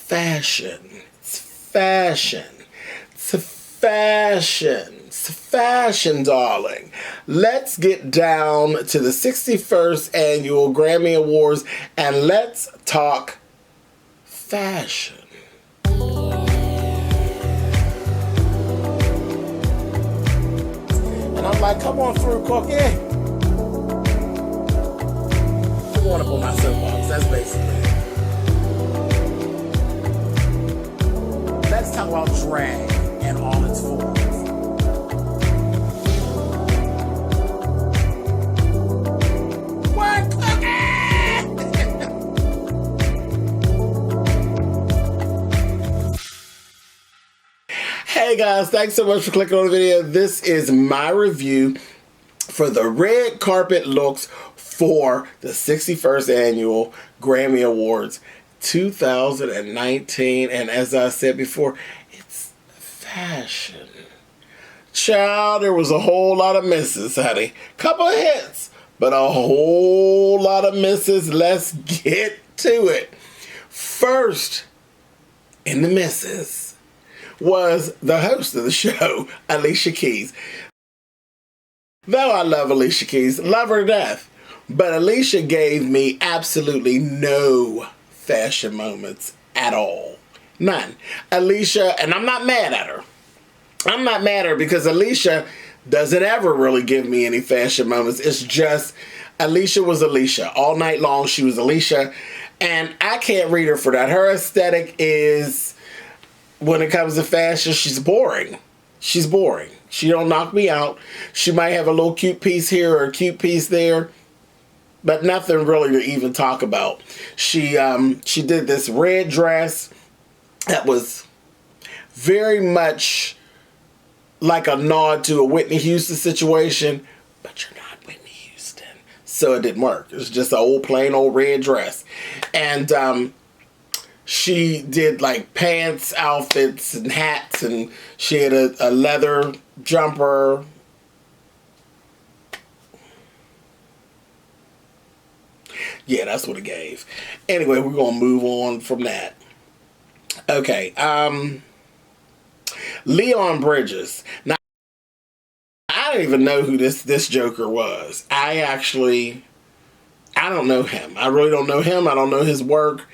fashion. It's fashion. It's fashion. It's fashion, darling. Let's get down to the 61st Annual Grammy Awards and let's talk fashion. And I'm like, come on through, Cookie. I want to pull my soapbox. That's basically it. Let's talk about drag in all its forms. What, Cookie? Hey guys, thanks so much for clicking on the video. This is my review for the red carpet looks for the 61st Annual Grammy Awards 2019. And as I said before, it's fashion. Child, there was a whole lot of misses, honey. Couple of hits, but a whole lot of misses. Let's get to it. First, in the misses was the host of the show, Alicia Keys. Though I love Alicia Keys, love her to death, but Alicia gave me absolutely no fashion moments at all. None. Alicia, and I'm not mad at her. I'm not mad at her because Alicia doesn't ever really give me any fashion moments. It's just Alicia was Alicia. All night long she was Alicia, and I can't read her for that. Her aesthetic is, when it comes to fashion, she's boring. She's boring. She don't knock me out. She might have a little cute piece here or a cute piece there, but nothing really to even talk about. She did this red dress that was very much like a nod to a Whitney Houston situation, but you're not Whitney Houston, so it didn't work. It was just an old plain old red dress. And she did like pants, outfits, and hats, and she had a leather jumper. Yeah, that's what it gave. Anyway, we're going to move on from that. Okay, Leon Bridges. Now, I don't even know who this Joker was. I don't know him. I really don't know him. I don't know his work.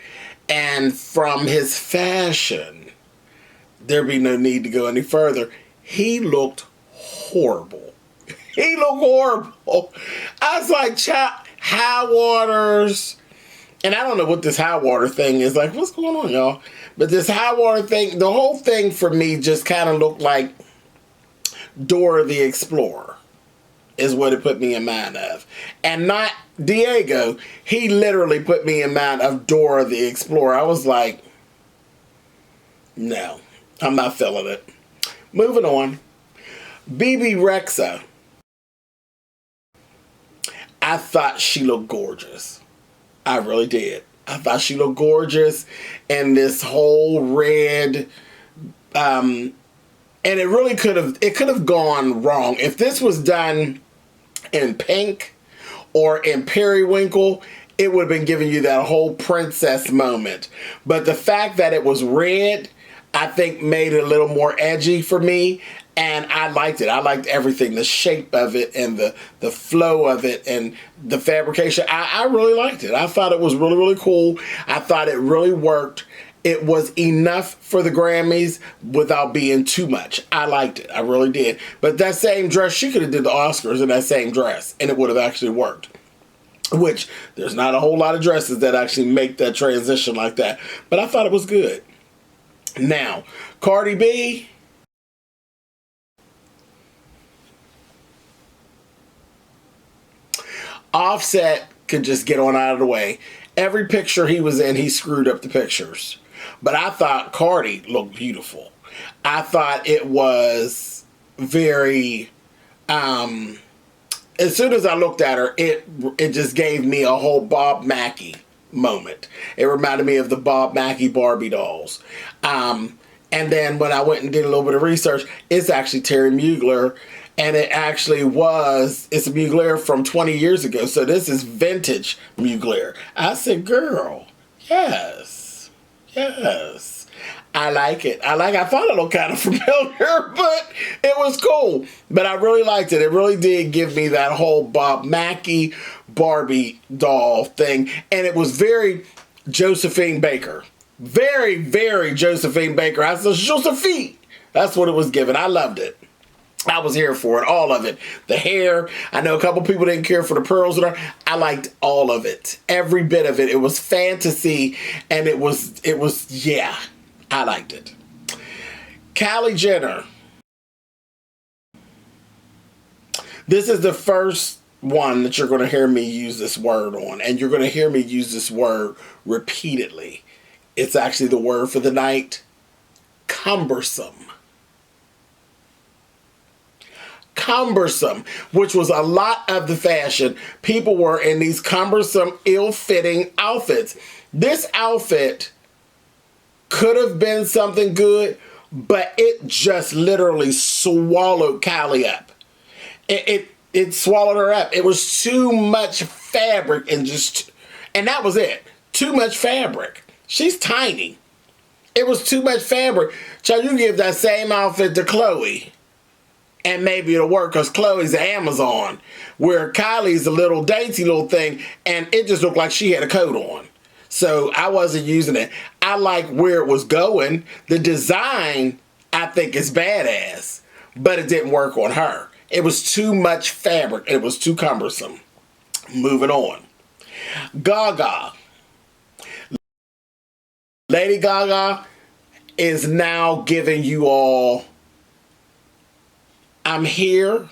And from his fashion, there'd be no need to go any further. He looked horrible. He looked horrible. I was like, high waters. And I don't know what this high water thing is. Like, what's going on, y'all? But this high water thing, the whole thing for me just kind of looked like Dora the Explorer is what it put me in mind of. And not Diego. He literally put me in mind of Dora the Explorer. I was like, no, I'm not feeling it. Moving on. Bebe Rexha. I thought she looked gorgeous. I really did. I thought she looked gorgeous in this whole red, and it really could have gone wrong. If this was done in pink or in periwinkle, it would have been giving you that whole princess moment. But the fact that it was red, I think made it a little more edgy for me. And I liked it. I liked everything, the shape of it and the flow of it and the fabrication. I really liked it. I thought it was really, really cool. I thought it really worked. It was enough for the Grammys without being too much. I liked it. I really did. But that same dress, she could have did the Oscars in that same dress and it would have actually worked. Which, there's not a whole lot of dresses that actually make that transition like that. But I thought it was good. Now, Cardi B. Offset could just get on out of the way. Every picture he was in, he screwed up the pictures. But I thought Cardi looked beautiful. I thought it was very, as soon as I looked at her, it just gave me a whole Bob Mackie moment. It reminded me of the Bob Mackie Barbie dolls. And then when I went and did a little bit of research, it's actually Terry Mugler. And it actually it's a Mugler from 20 years ago. So this is vintage Mugler. I said, girl, yes. Yes. I like it. I thought it looked kind of familiar, but it was cool. But I really liked it. It really did give me that whole Bob Mackie Barbie doll thing. And it was very Josephine Baker. Very, very Josephine Baker. I said, Josephine. That's what it was given. I loved it. I was here for it, all of it. The hair, I know a couple people didn't care for the pearls in her. I liked all of it. Every bit of it. It was fantasy, and it was, yeah, I liked it. Kylie Jenner. This is the first one that you're going to hear me use this word on, and you're going to hear me use this word repeatedly. It's actually the word for the night, cumbersome. Cumbersome, which was a lot of the fashion. People were in these cumbersome, ill-fitting outfits. This outfit could have been something good, but it just literally swallowed Kylie up. It swallowed her up. It was too much fabric and that was it. Too much fabric. She's tiny. It was too much fabric. Child, you give that same outfit to Chloe, and maybe it'll work, because Chloe's Amazon, where Kylie's a little dainty little thing, and it just looked like she had a coat on. So I wasn't using it. I like where it was going. The design, I think, is badass, but it didn't work on her. It was too much fabric. It was too cumbersome. Moving on. Gaga. Lady Gaga is now giving you all, I'm here,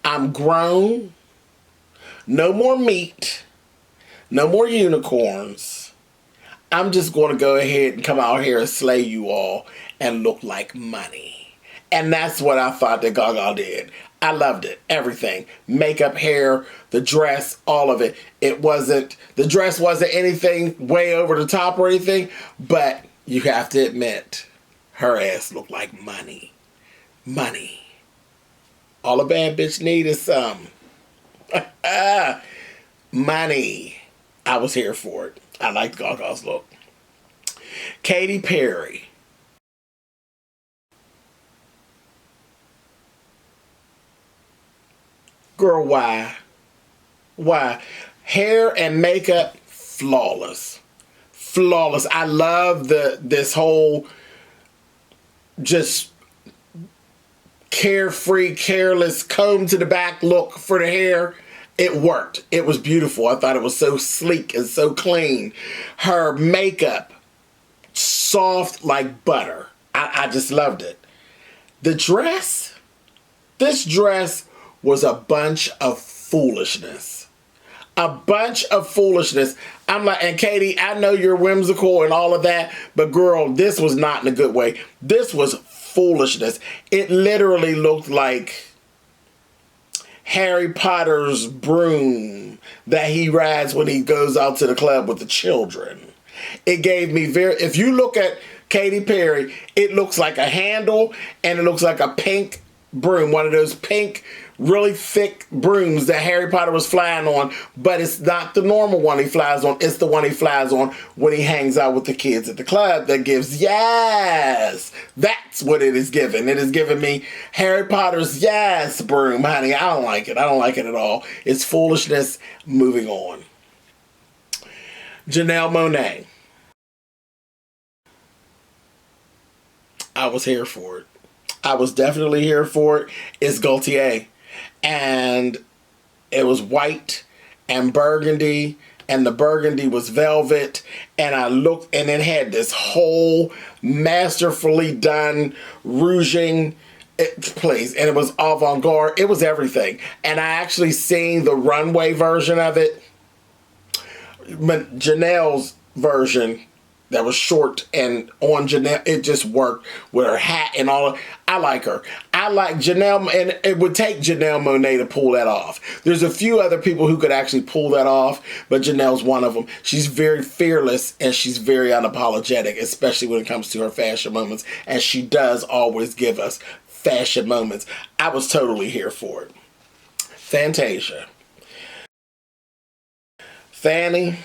I'm grown, no more meat, no more unicorns. I'm just going to go ahead and come out here and slay you all and look like money. And that's what I thought that Gaga did. I loved it. Everything. Makeup, hair, the dress, all of it. The dress wasn't anything way over the top or anything, but you have to admit, her ass looked like money. Money. All a bad bitch need is some. Money. I was here for it. I liked Gaga's look. Katy Perry. Girl, why? Why? Hair and makeup, flawless. Flawless. I love this whole just carefree, careless, comb to the back look for the hair. It worked. It was beautiful. I thought it was so sleek and so clean. Her makeup, soft like butter. I just loved it. The dress, this dress was a bunch of foolishness. A bunch of foolishness. I'm like, and Katie, I know you're whimsical and all of that, but girl, this was not in a good way. This was foolishness. It literally looked like Harry Potter's broom that he rides when he goes out to the club with the children. It gave me if you look at Katy Perry, it looks like a handle and it looks like a pink broom, one of those pink, really thick brooms that Harry Potter was flying on, but it's not the normal one he flies on. It's the one he flies on when he hangs out with the kids at the club that gives, yes, that's what it is giving. It is giving me Harry Potter's yes broom, honey. I don't like it. I don't like it at all. It's foolishness. Moving on. Janelle Monae. I was here for it. I was definitely here for it. It's Gaultier. And it was white and burgundy, and the burgundy was velvet, and I looked, and it had this whole masterfully done rouging place, and it was avant-garde. It was everything. And I actually seen the runway version of it, Janelle's version, that was short, and on Janelle, it just worked with her hat and all. I like her. I like Janelle, and it would take Janelle Monae to pull that off. There's a few other people who could actually pull that off, but Janelle's one of them. She's very fearless, and she's very unapologetic, especially when it comes to her fashion moments, and she does always give us fashion moments. I was totally here for it. Fantasia. Fanny,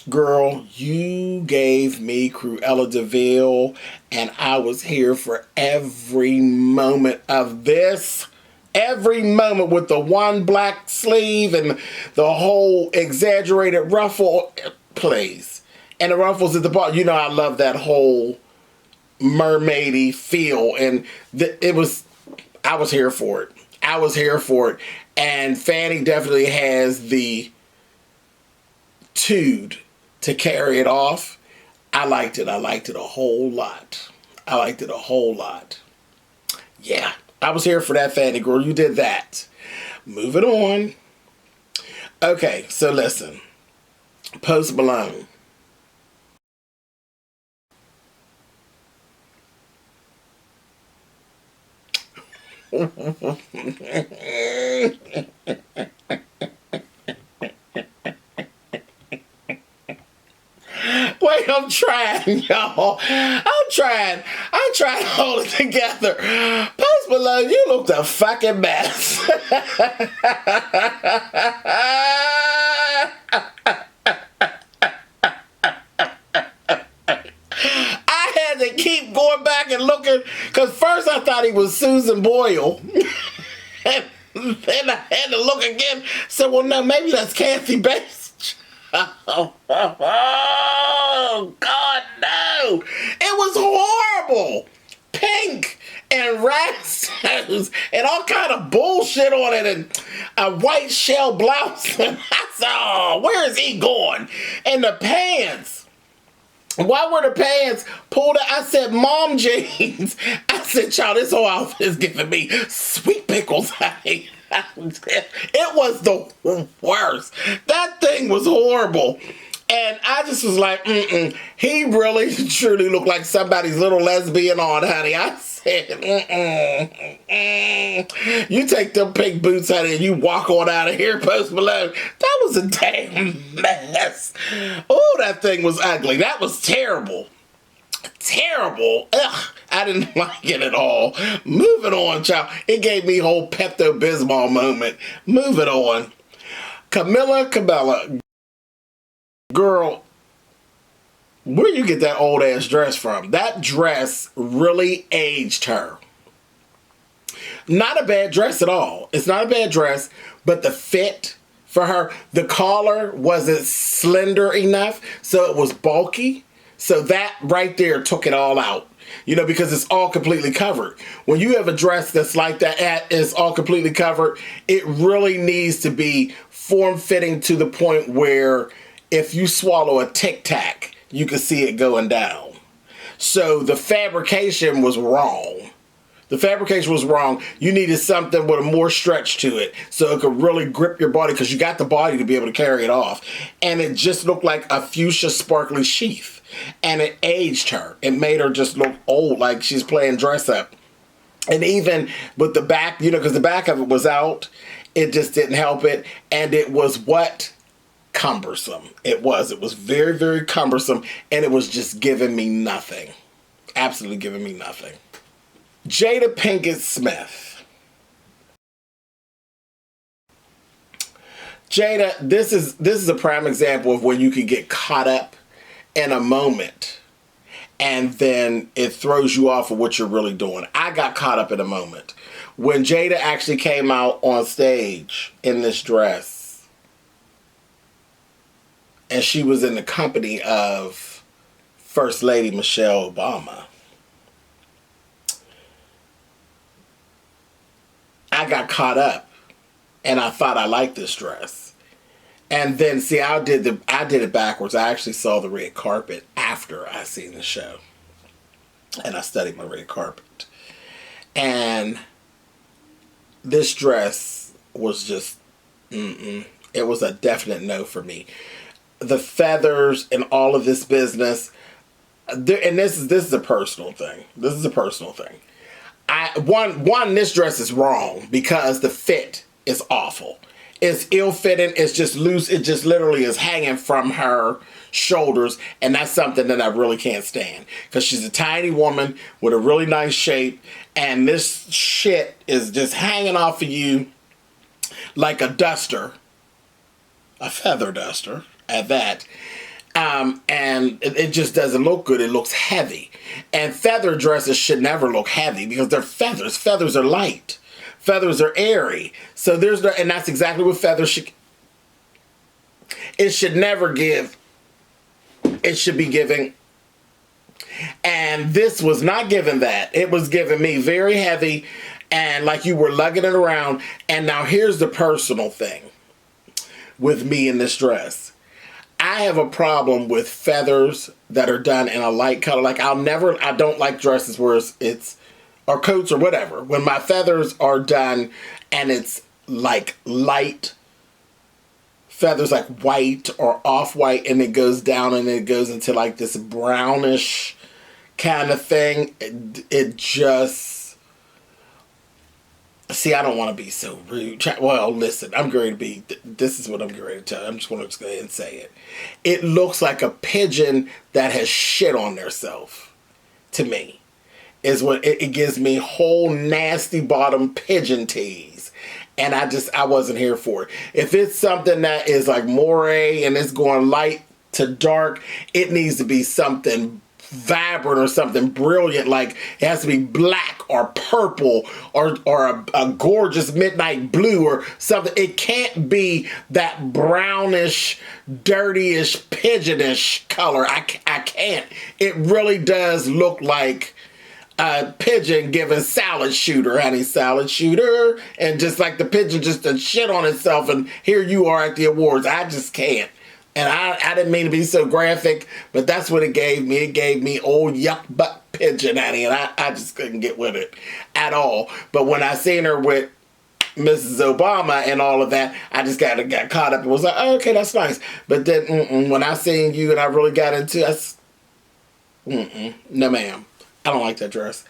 Girl, you gave me Cruella de Vil, and I was here for every moment of this. Every moment with the one black sleeve and the whole exaggerated ruffle. Please. And the ruffles at the bottom. You know I love that whole mermaidy feel. And I was here for it. I was here for it. And Fanny definitely has the tude to carry it off. I liked it. I liked it a whole lot. I liked it a whole lot. Yeah, I was here for that, Fanny girl. You did that. Moving on. Okay, so listen. Post Malone. Wait, I'm trying, y'all. I'm trying to hold it together. Post Malone, you look a fucking mess. I had to keep going back and looking, because first I thought he was Susan Boyle. And then I had to look again. So, well, no, maybe that's Kathy Bates. Oh, God, no. It was horrible. Pink and rastos and all kind of bullshit on it and a white shell blouse. And I said, oh, where is he going? And the pants. Why were the pants pulled out? I said, mom jeans. I said, child, this whole outfit is giving me sweet pickles. It was the worst. That thing was horrible. And I just was like, he really truly looked like somebody's little lesbian on, honey. I said, you take them pink boots out and you walk on out of here, Post Malone. That was a damn mess. Oh, that thing was ugly. That was terrible. Terrible. Ugh, I didn't like it at all. Moving on, child. It gave me a whole Pepto-Bismol moment. Moving on. Camila Cabello. Girl, where you get that old ass dress from? That dress really aged her. Not a bad dress at all. It's not a bad dress, but the fit for her, the collar wasn't slender enough, so it was bulky. So that right there took it all out. You know, because it's all completely covered. When you have a dress that's like that, is all completely covered, it really needs to be form-fitting to the point where if you swallow a Tic Tac, you can see it going down. So the fabrication was wrong. The fabrication was wrong. You needed something with a more stretch to it so it could really grip your body, because you got the body to be able to carry it off. And it just looked like a fuchsia sparkly sheath. And it aged her. It made her just look old, like she's playing dress up. And even with the back, you know, because the back of it was out, it just didn't help it. And it was what? Cumbersome. It was very, very cumbersome, and it was just giving me nothing. Absolutely giving me nothing. Jada Pinkett Smith. Jada, this is a prime example of when you can get caught up in a moment and then it throws you off of what you're really doing. I got caught up in a moment when Jada actually came out on stage in this dress. And she was in the company of First Lady Michelle Obama. I got caught up and I thought I liked this dress. And then, see, I did it backwards. I actually saw the red carpet after I seen the show. And I studied my red carpet. And this dress was just, it was a definite no for me. The feathers and all of this business, and this is a personal thing. This is a personal thing. One, this dress is wrong because the fit is awful. It's ill-fitting. It's just loose. It just literally is hanging from her shoulders, and that's something that I really can't stand because she's a tiny woman with a really nice shape, and this shit is just hanging off of you like a duster, a feather duster at that. And it just doesn't look good. It looks heavy. And feather dresses should never look heavy because they're feathers. Feathers are light. Feathers are airy. So there's no, and that's exactly what feathers should, it should never give. It should be giving. And this was not giving that. It was giving me very heavy and like you were lugging it around. And now here's the personal thing with me in this dress. I have a problem with feathers that are done in a light color. Like I don't like dresses where it's or coats or whatever. When my feathers are done and it's like light feathers, like white or off-white, and it goes down and it goes into like this brownish kind of thing. It just, see, I don't want to be so rude. Well, listen, I'm going to be, this is what I'm going to tell you. I'm just going to go ahead and say it. It looks like a pigeon that has shit on theirself, to me. Is what it gives me, whole nasty bottom pigeon tees. And I wasn't here for it. If it's something that is like moire and it's going light to dark, it needs to be something vibrant or something brilliant. Like it has to be black or purple or a gorgeous midnight blue or something. It can't be that brownish, dirtyish, pigeonish color. I can't. It really does look like a pigeon giving salad shooter, honey, salad shooter, and just like the pigeon just a shit on itself, and here you are at the awards. I just can't. And I didn't mean to be so graphic, but that's what it gave me. It gave me old yuck butt pigeon, honey, and I just couldn't get with it at all. But when I seen her with Mrs. Obama and all of that, I just got caught up and was like, oh, okay, that's nice. But then when I seen you and I really got into it, no ma'am. I don't like that dress.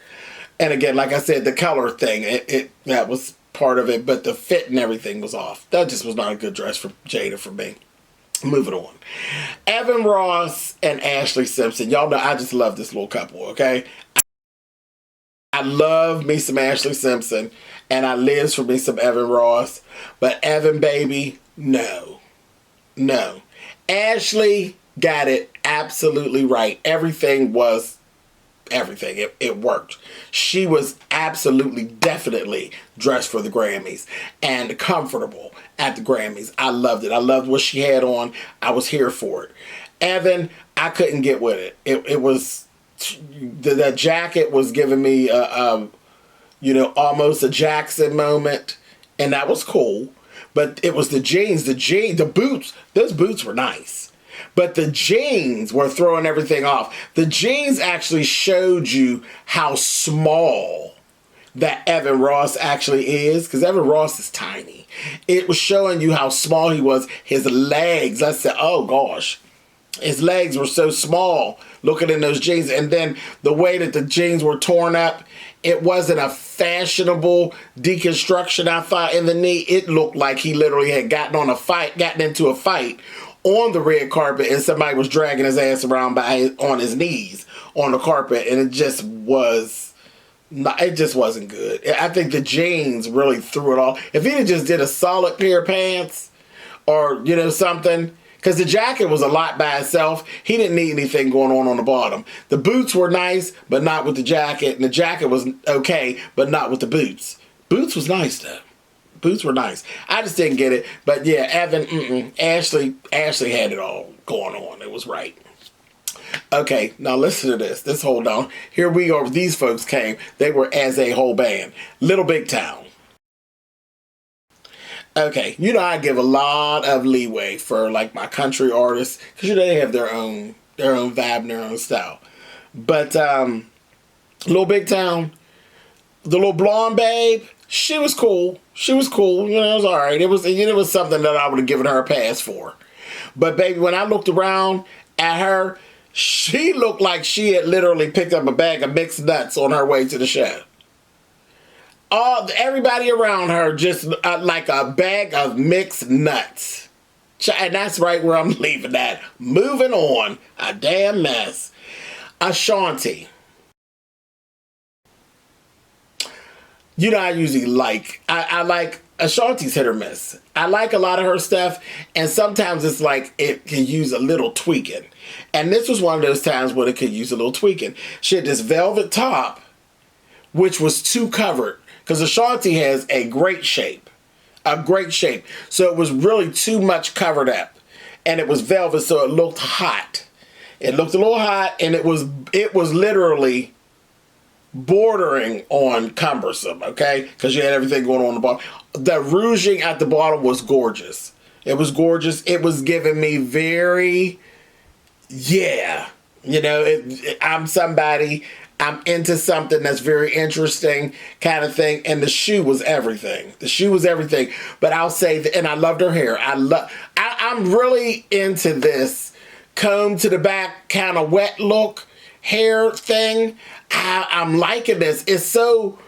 And again, like I said, the color thing, that was part of it, but the fit and everything was off. That just was not a good dress for Jada for me. Moving on. Evan Ross and Ashley Simpson. Y'all know I just love this little couple, okay? I love me some Ashley Simpson, and I lives for me some Evan Ross. But Evan, baby, no. No. Ashley got it absolutely right. Everything was everything. It worked. She was absolutely, definitely dressed for the Grammys and comfortable at the Grammys. I loved it. I loved what she had on. I was here for it. Evan, I couldn't get with it. It was, that jacket was giving me, almost a Jackson moment, and that was cool. But it was the jeans, the boots. Those boots were nice. But the jeans were throwing everything off. The jeans actually showed you how small that Evan Ross actually is. Because Evan Ross is tiny. It was showing you how small he was. His legs, I said, oh gosh. His legs were so small looking in those jeans. And then the way that the jeans were torn up, it wasn't a fashionable deconstruction, I thought, in the knee. It looked like he literally had gotten into a fight on the red carpet, and somebody was dragging his ass around on his knees on the carpet, and it just wasn't good. I think the jeans really threw it off. If he had just did a solid pair of pants or, something, because the jacket was a lot by itself. He didn't need anything going on the bottom. The boots were nice, but not with the jacket, and the jacket was okay, but not with the boots. Boots was nice, though. Boots were nice. I just didn't get it. But yeah, Evan, Ashley had it all going on. It was right. Okay, now listen to this. Hold on. Here we are. These folks came. They were as a whole band. Little Big Town. Okay, I give a lot of leeway for like my country artists because they have their own vibe and their own style. But Little Big Town, the little blonde babe, she was cool. It was all right. It was something that I would have given her a pass for. But baby, when I looked around at her, she looked like she had literally picked up a bag of mixed nuts on her way to the show. Everybody around her just like a bag of mixed nuts. And that's right where I'm leaving that. Moving on. A damn mess. Ashanti. I usually I like Ashanti's hit or miss. I like a lot of her stuff, and sometimes it's like it can use a little tweaking. And this was one of those times when it could use a little tweaking. She had this velvet top, which was too covered, because Ashanti has a great shape. A great shape. So it was really too much covered up. And it was velvet, so it looked hot. It looked a little hot, and it was literally bordering on cumbersome, okay? Because you had everything going on the bottom. The rouging at the bottom was gorgeous. It was gorgeous. It was giving me very, yeah. You know, I'm somebody, I'm into something that's very interesting kind of thing. And the shoe was everything. The shoe was everything. But I'll say, and I loved her hair. I'm really into this comb to the back kind of wet look hair thing. I'm liking this. It's so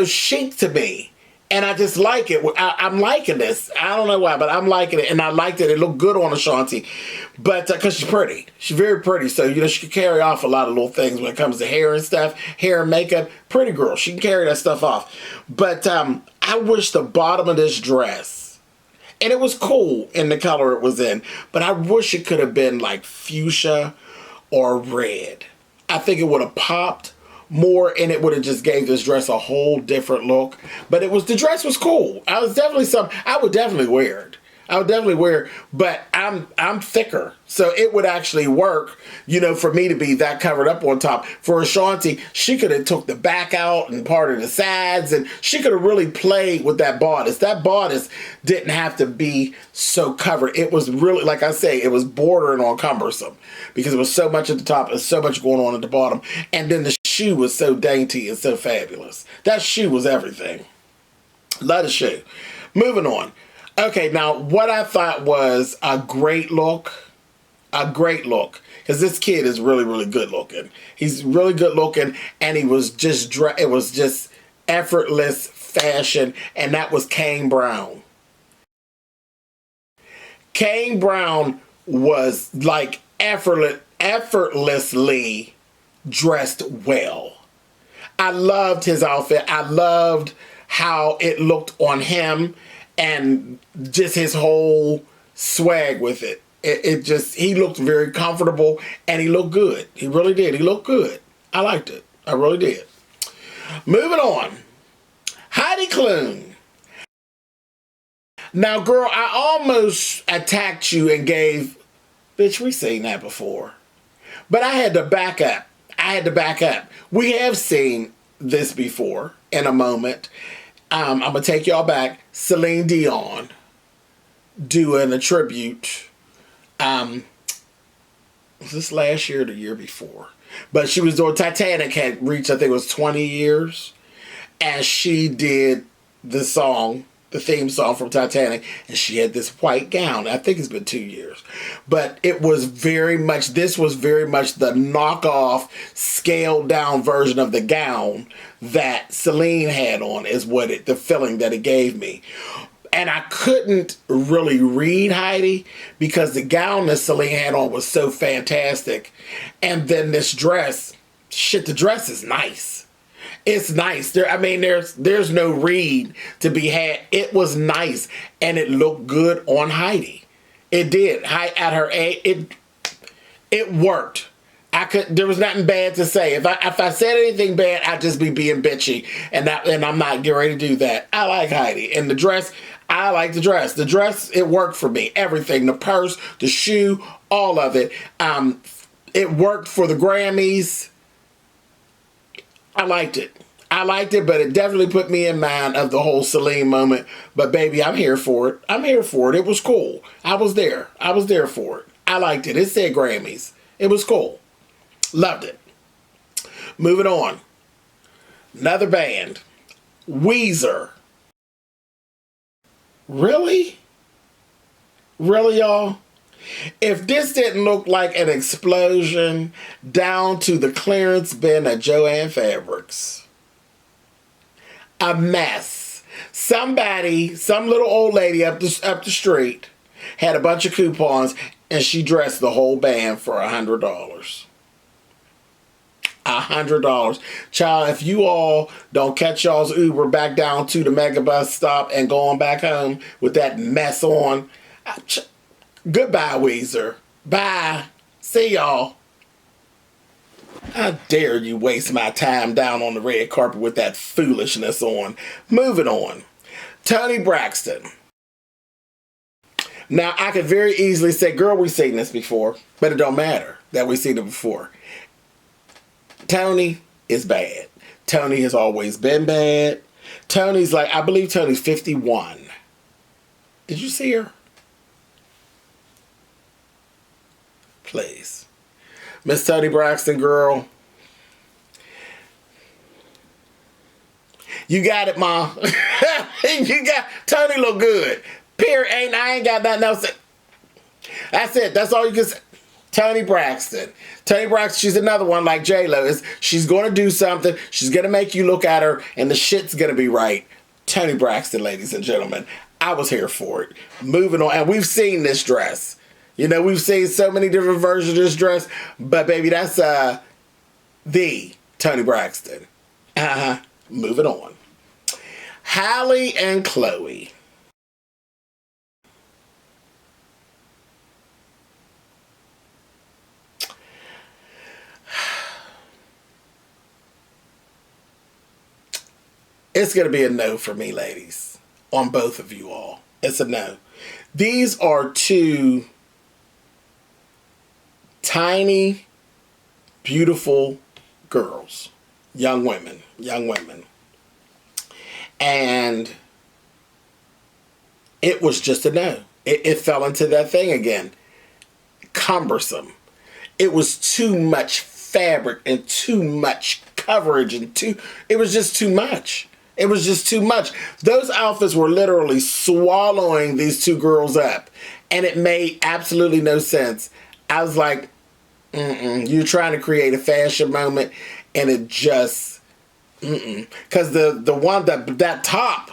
chic to me. And I just like it. I'm liking this. I don't know why, but I'm liking it. And I liked it. It looked good on Ashanti. But, because she's pretty. She's very pretty. So, you know, she can carry off a lot of little things when it comes to hair and stuff. Hair and makeup. Pretty girl. She can carry that stuff off. But I wish the bottom of this dress, and it was cool in the color it was in, but I wish it could have been like fuchsia or red. I think it would have popped more, and it would have just gave this dress a whole different look. But the dress was cool. I would definitely wear it. I would definitely wear it, but I'm thicker, so it would actually work, you know, for me to be that covered up on top. For Ashanti, she could have took the back out and part of the sides, and she could have really played with that bodice. That bodice didn't have to be so covered. It was really, like I say, it was bordering on cumbersome because it was so much at the top and so much going on at the bottom. And then the shoe was so dainty and so fabulous. That shoe was everything. Love the shoe. Moving on. Okay, now what I thought was a great look, because this kid is really, really good looking. He's really good looking, and he was just, it was just effortless fashion, and that was Kane Brown. Kane Brown was like effortlessly dressed well. I loved his outfit. I loved how it looked on him. And just his whole swag with it. He looked very comfortable, and he looked good. He really did. He looked good. I liked it. I really did. Moving on. Heidi Klum. Now, girl, I almost attacked you and gave, bitch, we seen that before. But I had to back up. We have seen this before in a moment. I'm going to take y'all back. Celine Dion doing a tribute. Was this last year or the year before? But she was doing Titanic, had reached, I think it was 20 years. And she did the song, the theme song from Titanic. And she had this white gown. I think it's been 2 years. But it was this was very much the knockoff, scaled down version of the gown that Celine had on, is the feeling that it gave me. And I couldn't really read Heidi because the gown that Celine had on was so fantastic. And then this dress, the dress is nice. It's nice. There's no read to be had. It was nice, and it looked good on Heidi. It did. At her age, it worked. There was nothing bad to say. If I said anything bad, I'd just be being bitchy, and I'm not getting ready to do that. I like Heidi, and the dress. I like the dress. The dress, it worked for me. Everything, the purse, the shoe, all of it. It worked for the Grammys. I liked it, but it definitely put me in mind of the whole Celine moment. But baby, I'm here for it. It was cool. I was there for it. I liked it. It said Grammys. It was cool. Loved it. Moving on. Another band. Weezer. Really? Really, y'all? If this didn't look like an explosion down to the clearance bin at Joann Fabrics. A mess. Some little old lady up the street had a bunch of coupons, and she dressed the whole band for $100. $100. Child, if you all don't catch y'all's Uber back down to the Megabus stop and going back home with that mess on, goodbye, Weezer. Bye. See y'all. How dare you waste my time down on the red carpet with that foolishness on. Moving on. Toni Braxton. Now, I could very easily say, girl, we've seen this before, but it don't matter that we've seen it before. Toni is bad. Toni has always been bad. Toni's like, I believe Toni's 51. Did you see her? Please. Miss Toni Braxton, girl. You got it, Ma. You got, Toni look good. Period. I ain't got nothing else. That's it. That's all you can say. Toni Braxton. Toni Braxton, she's another one like J-Lo. She's going to do something. She's going to make you look at her and the shit's going to be right. Toni Braxton, ladies and gentlemen. I was here for it. Moving on. And we've seen this dress. You know, we've seen so many different versions of this dress. But, baby, that's the Toni Braxton. Moving on. Halle and Chloe. It's going to be a no for me, ladies. On both of you all. It's a no. These are two tiny, beautiful girls. Young women. And it was just a no. It fell into that thing again. Cumbersome. It was too much fabric and too much coverage and it was just too much. It was just too much. Those outfits were literally swallowing these two girls up. And it made absolutely no sense. I was like, you're trying to create a fashion moment and it just, Because the one, that top,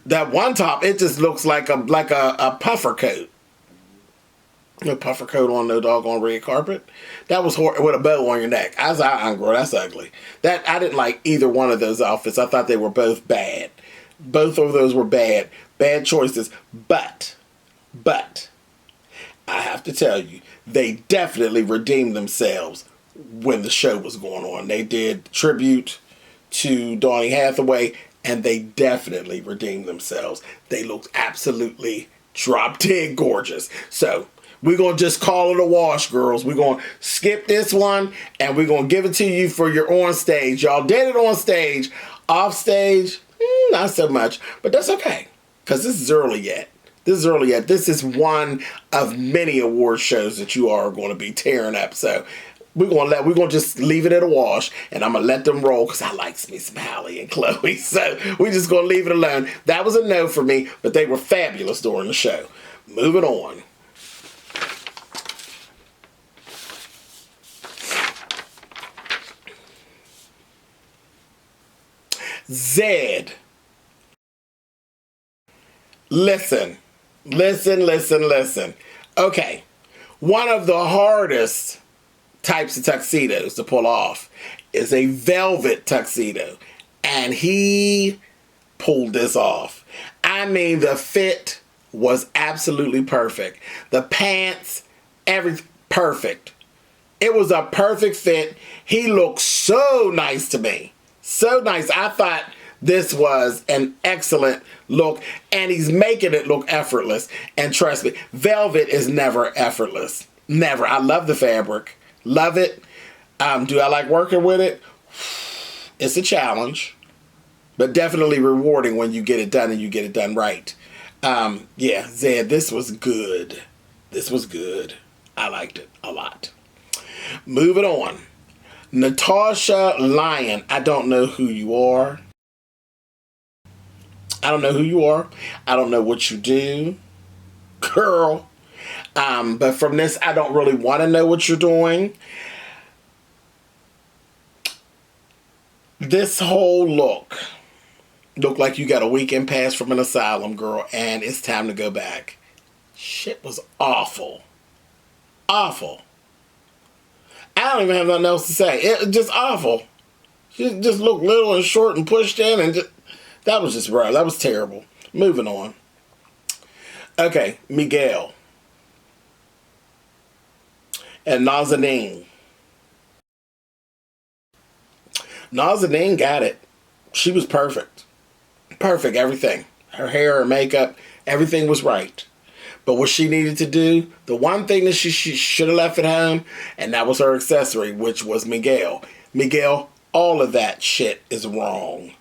that one top, it just looks like a puffer coat. No puffer coat on no doggone red carpet. That was with a bow on your neck. I was like, girl, that's ugly. That I didn't like either one of those outfits. I thought they were both bad. Both of those were bad. Bad choices. But, I have to tell you, they definitely redeemed themselves when the show was going on. They did tribute to Donny Hathaway, and they definitely redeemed themselves. They looked absolutely drop dead gorgeous. So, we're going to just call it a wash, girls. We're going to skip this one, and we're going to give it to you for your on stage. Y'all did it on stage. Off stage, not so much. But that's okay, because this is early yet. This is one of many award shows that you are going to be tearing up. So we're going to just leave it at a wash, and I'm going to let them roll because I like me some Halle and Chloe. So we're just going to leave it alone. That was a no for me, but they were fabulous during the show. Moving on. Zed. Listen. Okay. One of the hardest types of tuxedos to pull off is a velvet tuxedo. And he pulled this off. I mean, the fit was absolutely perfect. The pants, everything, perfect. It was a perfect fit. He looked so nice to me. So nice. I thought this was an excellent look, and he's making it look effortless. And trust me, velvet is never effortless. Never. I love the fabric. Love it. Do I like working with it? It's a challenge, but definitely rewarding when you get it done and you get it done right. Yeah, Zed, this was good. I liked it a lot. Moving on. Natasha Lyonne. I don't know who you are. I don't know what you do, girl. But from this, I don't really want to know what you're doing. This whole look like you got a weekend pass from an asylum, girl, and it's time to go back. Shit was awful. Awful. I don't even have nothing else to say. It just awful. She just looked little and short and pushed in, and that was just rough. That was terrible. Moving on. Okay, Miguel and Nazanin. Nazanin got it. She was perfect. Perfect, everything. Her hair, her makeup, everything was right. But what she needed to do, the one thing that she should have left at home, and that was her accessory, which was Miguel. Miguel, all of that shit is wrong.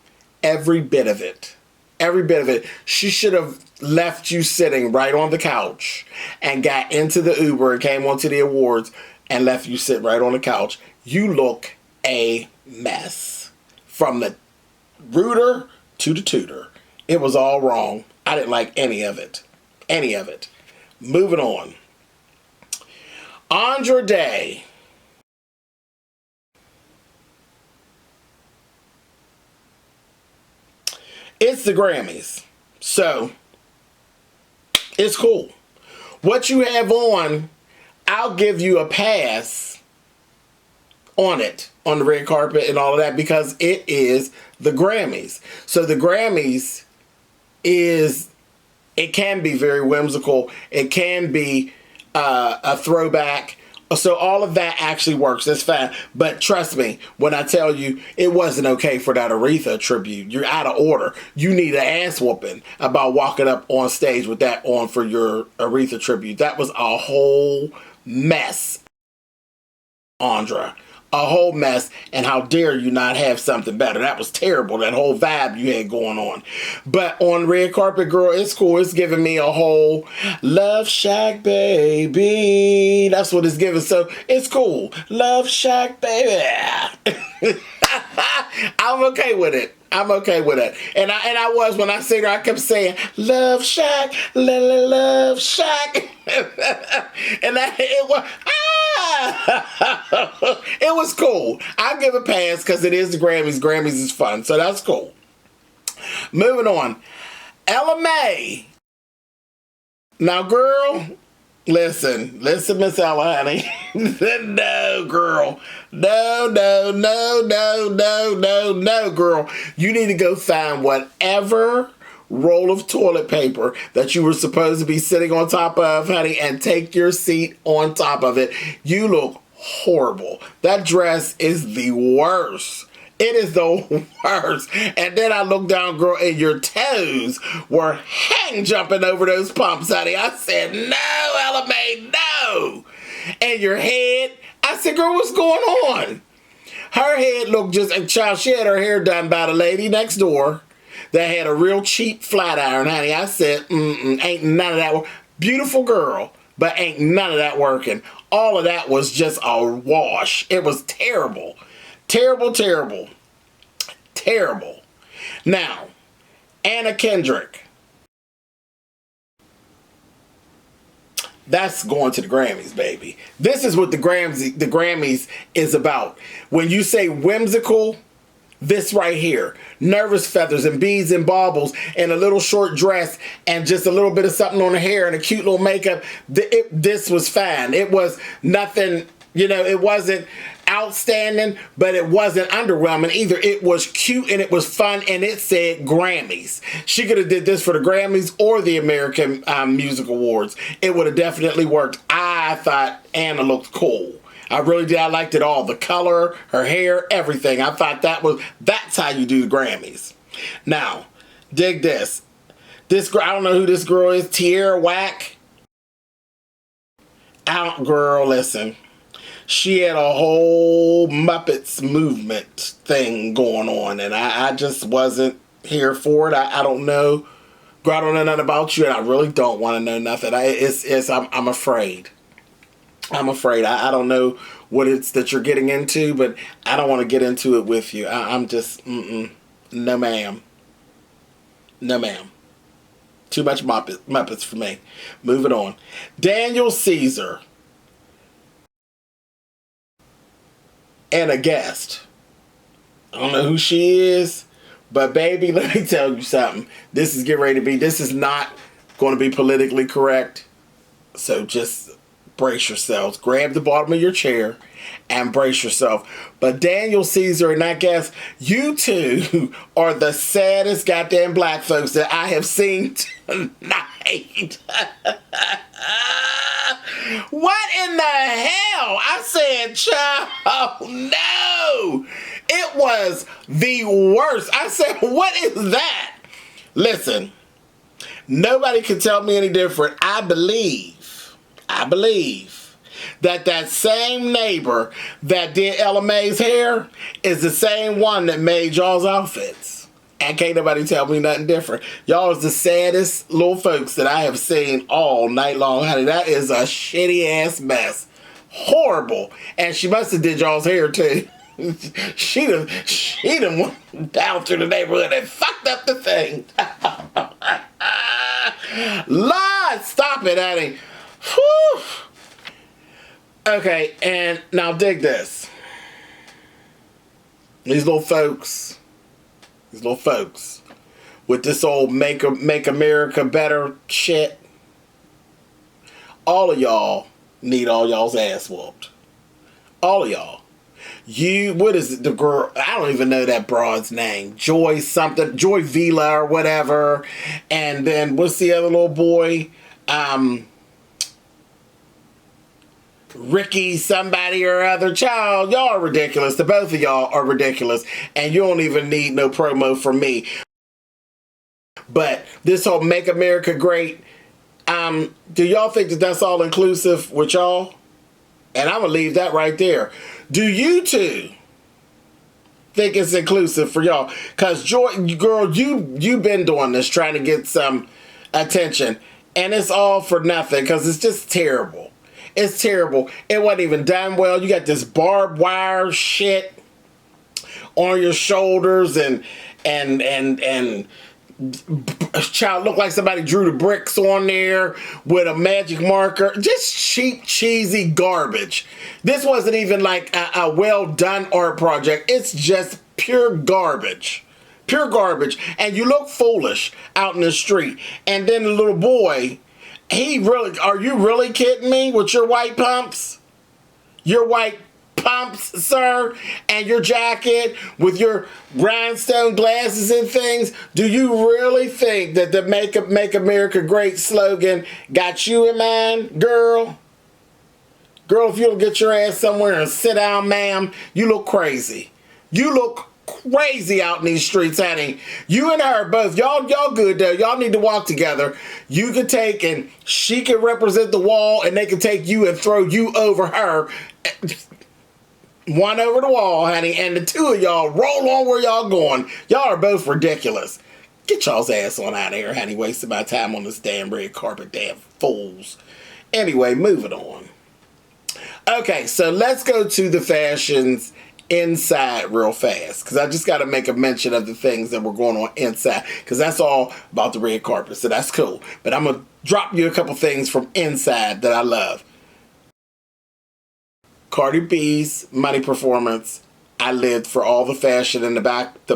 Every bit of it. Every bit of it. She should have left you sitting right on the couch and got into the Uber and came onto the awards and left you sit right on the couch. You look a mess. From the rooter to the tutor. It was all wrong. I didn't like any of it. Any of it. Moving on. Andra Day. It's the Grammys. So, it's cool. What you have on, I'll give you a pass on it, on the red carpet and all of that, because it is the Grammys. So the Grammys is, it can be very whimsical. It can be a throwback. So all of that actually works. That's fine. But trust me when I tell you it wasn't okay for that Aretha tribute. You're out of order. You need an ass whooping about walking up on stage with that on for your Aretha tribute. That was a whole mess, Andra. A whole mess, and how dare you not have something better. That was terrible, that whole vibe you had going on. But on red carpet, girl, it's cool. It's giving me a whole Love Shack, baby. That's what it's giving. So it's cool. Love Shack, baby. I'm okay with it. I'm okay with it. And I was, when I seen her, I kept saying, Love Shack, Love Shack. And it was, it was cool. I'll give a pass because it is the Grammys. Grammys is fun. So that's cool. Moving on. Ella Mai. Now, girl, listen, Miss Ella, honey. No, girl. No, girl. You need to go find whatever roll of toilet paper that you were supposed to be sitting on top of, honey, and take your seat on top of it. You look horrible. That dress is the worst. It is the worst. And then I looked down, girl, and your toes were hang jumping over those pumps, honey. I said, no, Ella Mai, no. And your head, I said, girl, what's going on? Her head looked just, and child, she had her hair done by the lady next door that had a real cheap flat iron, honey. I said, ain't none of that. Beautiful girl, but ain't none of that working. All of that was just a wash. It was terrible. Terrible, terrible. Terrible. Now, Anna Kendrick. That's going to the Grammys, baby. This is what the Grammys is about. When you say whimsical, this right here, nervous feathers and beads and baubles and a little short dress and just a little bit of something on her hair and a cute little makeup, this was fine. It was nothing, you know, it wasn't outstanding, but it wasn't underwhelming either. It was cute and it was fun, and it said Grammys. She could have did this for the Grammys or the American Music Awards. It would have definitely worked. I thought Anna looked cool. I really did. I liked it all. The color, her hair, everything. I thought that's how you do the Grammys. Now, dig this. This girl, I don't know who this girl is. Tierra Whack. Girl, listen. She had a whole Muppets movement thing going on, and I just wasn't here for it. I don't know. Girl, I don't know nothing about you, and I really don't want to know nothing. I'm afraid. I'm afraid. I don't know what it's that you're getting into, but I don't want to get into it with you. I'm just, no ma'am. No ma'am. Too much Muppets for me. Moving on. Daniel Caesar. And a guest. I don't know who she is, but baby, let me tell you something. This is not going to be politically correct. So just brace yourselves. Grab the bottom of your chair and brace yourself. But Daniel, Caesar, and I guess you two are the saddest goddamn black folks that I have seen tonight. What in the hell? I said, child, no. It was the worst. I said, what is that? Listen, nobody can tell me any different. I believe that same neighbor that did Ella Mae's hair is the same one that made y'all's outfits. And can't nobody tell me nothing different. Y'all is the saddest little folks that I have seen all night long, honey. That is a shitty ass mess. Horrible. And she must have did y'all's hair too. She done went down through the neighborhood and fucked up the thing. Lord, stop it, honey. Whew. Okay, and now dig this. These little folks with this old make America better shit, all of y'all need all y'all's ass whooped. All of y'all. What is it, the girl, I don't even know that broad's name. Joy something, Joy Vila or whatever. And then what's the other little boy? Ricky somebody or other. Child, y'all are ridiculous. The both of y'all are ridiculous. And you don't even need no promo from me. But this whole Make America Great, do y'all think that that's all inclusive with y'all? And I'm going to leave that right there. Do you two think it's inclusive for y'all? Because, Joy, girl, you've been doing this, trying to get some attention. And it's all for nothing because it's just terrible. It's terrible. It wasn't even done well. You got this barbed wire shit on your shoulders and child looked like somebody drew the bricks on there with a magic marker. Just cheap, cheesy garbage. This wasn't even like a well done art project. It's just pure garbage. Pure garbage. And you look foolish out in the street. And then the little boy, are you really kidding me with your white pumps? Your white pumps, sir, and your jacket with your rhinestone glasses and things. Do you really think that the Make America Great slogan got you in mind, girl? Girl, if you don't get your ass somewhere and sit down, ma'am, you look crazy. You look crazy out in these streets, honey. You and her both, y'all good though. Y'all need to walk together. You could take and she could represent the wall and they could take you and throw you over her. One over the wall, honey, and the two of y'all roll on where y'all going. Y'all are both ridiculous. Get y'all's ass on out of here, honey. Wasting my time on this damn red carpet, damn fools. Anyway, moving on. Okay, so let's go to the fashions inside real fast, because I just got to make a mention of the things that were going on inside, because that's all about the red carpet, so that's cool. But I'm going to drop you a couple things from inside that I love. Cardi B's Money performance. I lived for all the fashion and the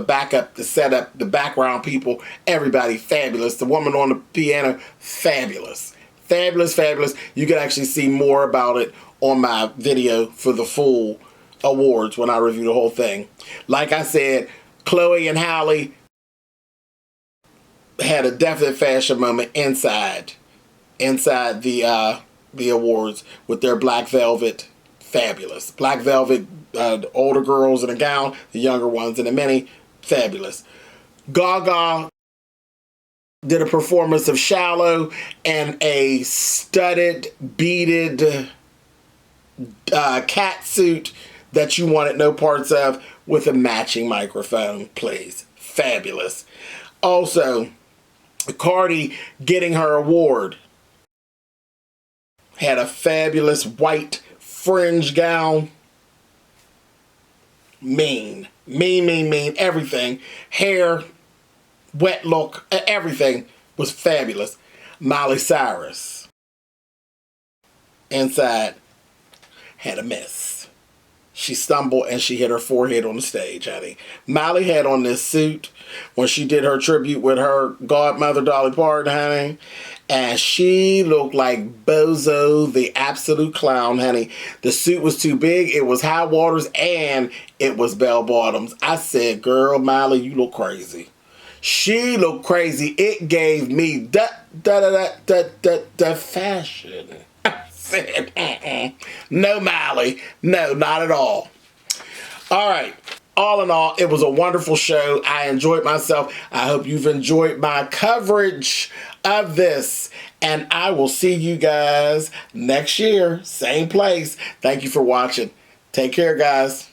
backup, the setup, the background people, everybody fabulous. The woman on the piano, fabulous. Fabulous, fabulous. You can actually see more about it on my video for the full awards when I review the whole thing. Like I said, Chloe and Halle had a definite fashion moment inside the awards with their black velvet. Fabulous. Black velvet, the older girls in a gown, the younger ones in a mini, fabulous. Gaga did a performance of Shallow and a studded, beaded cat suit that you wanted no parts of with a matching microphone, please. Fabulous. Also, Cardi getting her award had a fabulous white fringe gown. Mean. Everything. Hair, wet look, everything was fabulous. Miley Cyrus inside had a miss. She stumbled and she hit her forehead on the stage, honey. Miley had on this suit when she did her tribute with her godmother, Dolly Parton, honey. And she looked like Bozo, the absolute clown, honey. The suit was too big. It was high waters and it was bell bottoms. I said, girl, Miley, you look crazy. She looked crazy. It gave me the fashion. I said, no, Miley. No, not at all. All right. All in all, it was a wonderful show. I enjoyed myself. I hope you've enjoyed my coverage of this. And I will see you guys next year. Same place. Thank you for watching. Take care, guys.